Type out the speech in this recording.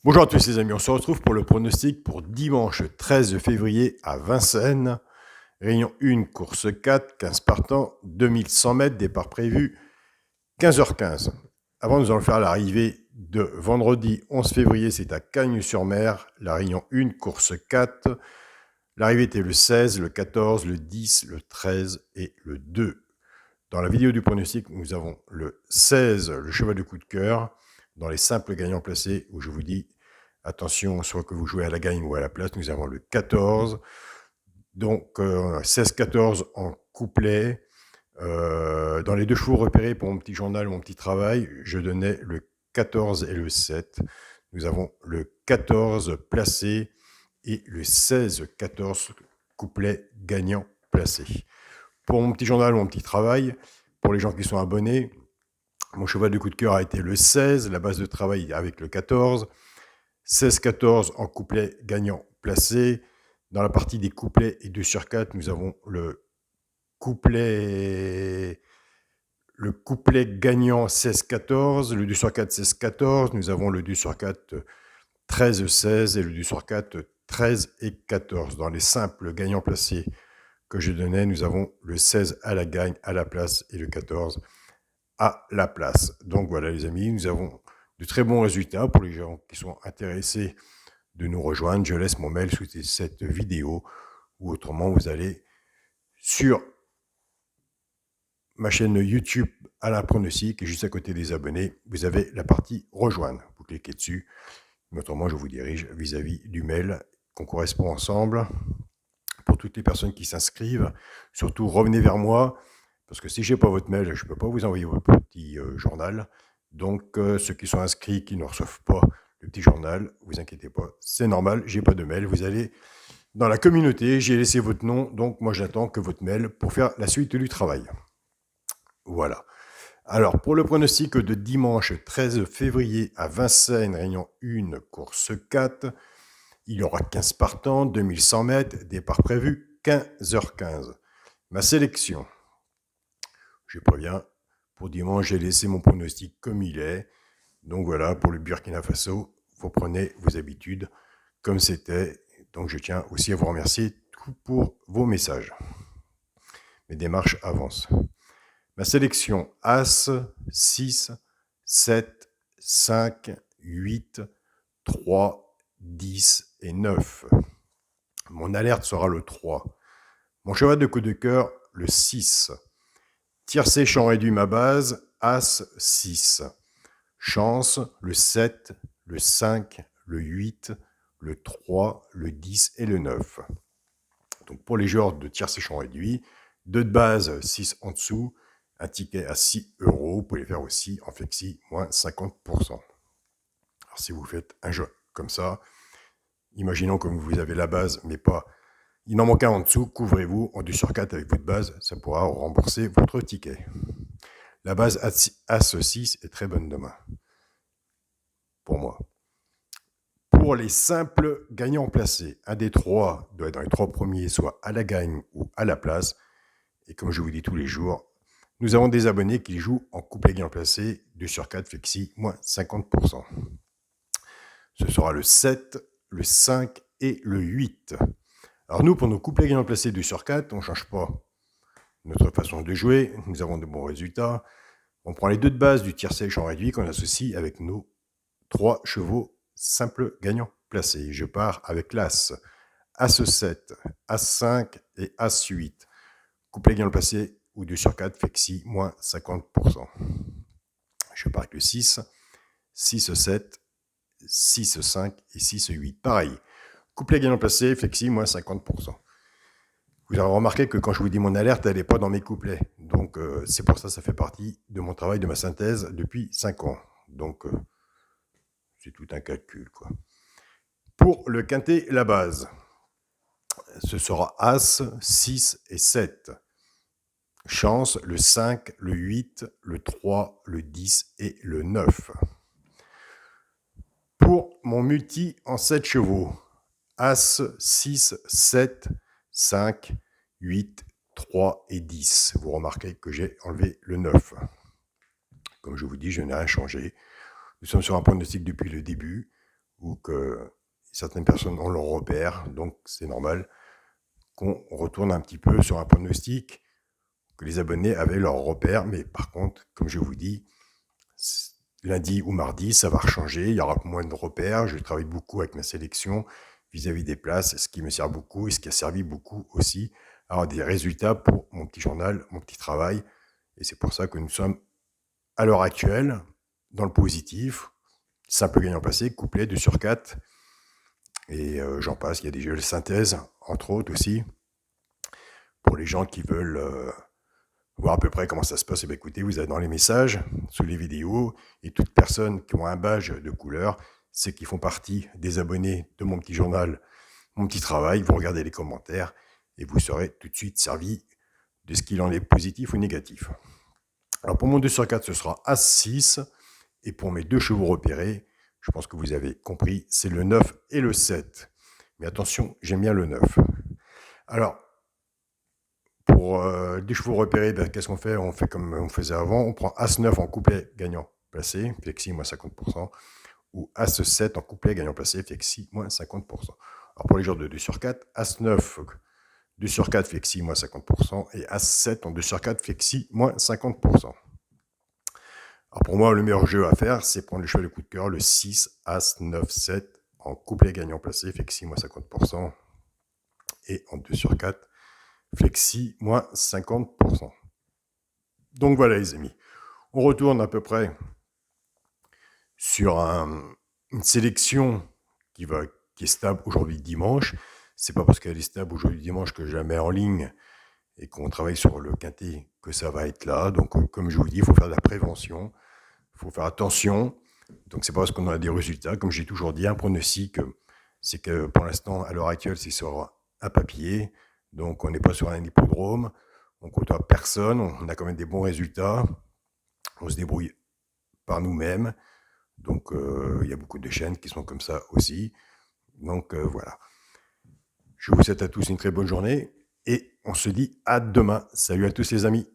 Bonjour à tous les amis, on se retrouve pour le pronostic pour dimanche 13 février à Vincennes. Réunion 1, course 4, 15 partants, 2100 mètres, départ prévu 15h15. Avant, nous allons faire l'arrivée de vendredi 11 février, c'est à Cagnes-sur-Mer, la Réunion 1, course 4. L'arrivée était le 16, le 14, le 10, le 13 et le 2. Dans la vidéo du pronostic, nous avons le 16, le cheval de coup de cœur, dans les simples gagnants placés, où je vous dis, attention, soit que vous jouez à la gagne ou à la place, nous avons le 14, donc 16-14 en couplet. Dans les deux chevaux repérés pour mon petit journal, mon petit travail, je donnais le 14 et le 7. Nous avons le 14 placé et le 16-14 couplet gagnant placé. Pour mon petit journal, mon petit travail, pour les gens qui sont abonnés, mon cheval de coup de cœur a été le 16, la base de travail avec le 14, 16-14 en couplet gagnant placé. Dans la partie des couplets et 2 sur 4, nous avons le couplet gagnant 16-14, le 2 sur 4 16-14, nous avons le 2 sur 4 13-16 et le 2 sur 4 13 et 14. Dans les simples gagnants placés que je donnais, nous avons le 16 à la gagne, à la place, et le 14 à la place. Donc voilà les amis, nous avons de très bons résultats pour les gens qui sont intéressés de nous rejoindre. Je laisse mon mail sous cette vidéo, ou autrement vous allez sur ma chaîne YouTube Alain Pronostic, et juste à côté des abonnés, vous avez la partie rejoindre. Vous cliquez dessus, mais autrement je vous dirige vis-à-vis du mail qu'on correspond ensemble. Pour toutes les personnes qui s'inscrivent, surtout revenez vers moi, parce que si je n'ai pas votre mail, je ne peux pas vous envoyer votre petit journal. Donc ceux qui sont inscrits, qui ne reçoivent pas le petit journal, vous inquiétez pas, c'est normal, j'ai pas de mail. Vous allez dans la communauté, j'ai laissé votre nom, donc moi j'attends que votre mail pour faire la suite du travail. Voilà. Alors, pour le pronostic de dimanche 13 février à Vincennes, Réunion 1, course 4, il y aura 15 partants, 2100 mètres, départ prévu 15h15. Ma sélection, je préviens, pour dimanche, j'ai laissé mon pronostic comme il est. Donc voilà, pour le Burkina Faso, vous prenez vos habitudes comme c'était. Donc je tiens aussi à vous remercier pour vos messages. Mes démarches avancent. Ma sélection As, 6, 7, 5, 8, 3, 10 et 9. Mon alerte sera le 3. Mon cheval de coup de cœur, le 6. Tiercé, champ réduit, ma base, As, 6. Chance, le 7, le 5, le 8, le 3, le 10 et le 9. Donc pour les joueurs de tiercé, champ réduit, 2 de base, 6 en dessous, un ticket à 6 €, vous pouvez les faire aussi en flexi, moins 50%. Alors si vous faites un jeu comme ça, imaginons que vous avez la base, mais pas, il en manque un en dessous, couvrez-vous en 2 sur 4 avec votre base, ça pourra rembourser votre ticket. La base As-6 est très bonne demain, pour moi. Pour les simples gagnants placés, un des trois doit être dans les 3 premiers, soit à la gagne ou à la place. Et comme je vous dis tous les jours, nous avons des abonnés qui jouent en couplet gagnant placé, 2 sur 4 flexi, moins 50%. Ce sera le 7, le 5 et le 8. Alors nous, pour nos couplets gagnants placés 2 sur 4, on ne change pas notre façon de jouer, nous avons de bons résultats. On prend les 2 de base du tiercé champ réduit qu'on associe avec nos 3 chevaux simples gagnants placés. Je pars avec l'As, As-7, As-5 et As-8. Couplet gagnant placé ou 2 sur 4, flexi, moins 50%. Je pars avec le 6, 6-7, 6-5 et 6-8. Pareil, couplet gagnant placé, flexi, moins 50%. Vous avez remarqué que quand je vous dis mon alerte, elle n'est pas dans mes couplets. Donc c'est pour ça que ça fait partie de mon travail, de ma synthèse depuis 5 ans. Donc c'est tout un calcul, quoi. Pour le quintet, la base, ce sera As, 6 et 7. Chance, le 5, le 8, le 3, le 10 et le 9. Pour mon multi en 7 chevaux, As, 6, 7, 5, 8, 3 et 10. Vous remarquez que j'ai enlevé le 9. Comme je vous dis, je n'ai rien changé. Nous sommes sur un pronostic depuis le début. ou que certaines personnes ont leur repère, donc c'est normal qu'on retourne un petit peu sur un pronostic, que les abonnés avaient leur repère, mais par contre, comme je vous dis, lundi ou mardi, ça va changer, il y aura moins de repères, je travaille beaucoup avec ma sélection vis-à-vis des places, ce qui me sert beaucoup et ce qui a servi beaucoup aussi à avoir des résultats pour mon petit journal, mon petit travail, et c'est pour ça que nous sommes à l'heure actuelle dans le positif, simple gagnant placé, couplet 2 sur 4, et j'en passe, il y a des jeux de synthèse, entre autres aussi, pour les gens qui veulent voir à peu près comment ça se passe. Et bien écoutez, vous avez dans les messages, sous les vidéos, et toutes personnes qui ont un badge de couleur, c'est qui font partie des abonnés de mon petit journal, mon petit travail, vous regardez les commentaires, et vous serez tout de suite servi de ce qu'il en est positif ou négatif. Alors pour mon 2 sur 4, ce sera As-6, et pour mes 2 chevaux repérés, je pense que vous avez compris, c'est le 9 et le 7. Mais attention, j'aime bien le 9. Alors, pour des chevaux repérés, ben, qu'est-ce qu'on fait? On fait comme on faisait avant, on prend As-9 en couplet gagnant placé, flexi moins 50%, ou As-7 en couplet gagnant placé, flexi moins 50%. Alors pour les joueurs de 2 sur 4, As-9, 2 sur 4, flexi moins 50%, et As-7 en 2 sur 4, flexi moins 50%. Alors pour moi, le meilleur jeu à faire, c'est prendre le cheval de coup de cœur, le 6, As, 9, 7, en couplet gagnant placé, flexi moins 50%, et en 2 sur 4, flexi moins 50%. Donc voilà les amis, on retourne à peu près sur une sélection qui est stable aujourd'hui dimanche. C'est pas parce qu'elle est stable aujourd'hui dimanche que je la mets en ligne et qu'on travaille sur le quintet que ça va être là. Donc comme je vous dis, il faut faire de la prévention, il faut faire attention. Donc c'est pas parce qu'on a des résultats, comme j'ai toujours dit, un pronostic, c'est que pour l'instant, à l'heure actuelle, c'est sur un papier. Donc on n'est pas sur un hippodrome, on côtoie personne, on a quand même des bons résultats, on se débrouille par nous-mêmes. Donc il y a beaucoup de chaînes qui sont comme ça aussi. Donc voilà. Je vous souhaite à tous une très bonne journée et on se dit à demain. Salut à tous les amis.